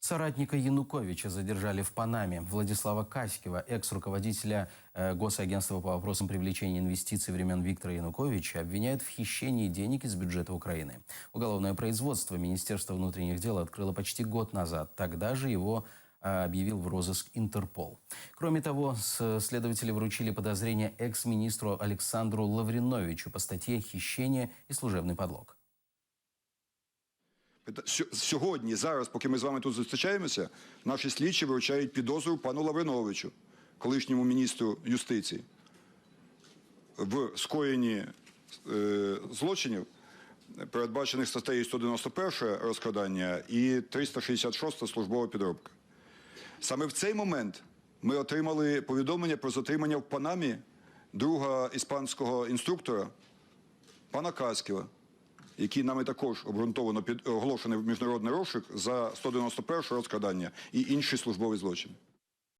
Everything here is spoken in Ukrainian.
Соратника Януковича задержали в Панаме. Владислава Каськева, экс-руководителя Госагентства по вопросам привлечения инвестиций времен Виктора Януковича, обвиняют в хищении денег из бюджета Украины. Уголовное производство Министерство внутренних дел открыло почти год назад. Тогда же его объявил в розыск Интерпол. Кроме того, следователи вручили подозрение экс-министру Александру Лавриновичу по статье «Хищение и служебный подлог». Сьогодні, зараз, поки ми з вами тут зустрічаємося, наші слідчі вручають підозру пану Лавриновичу, колишньому міністру юстиції, в скоєнні злочинів, передбачених статтею 191 розкрадання і 366 службова підробка. Саме в цей момент ми отримали повідомлення про затримання в Панамі друга іспанського інструктора, пана Каськева, який нами також обґрунтовано оголошений в міжнародний розшук за 191 розкрадання і інші службові злочини.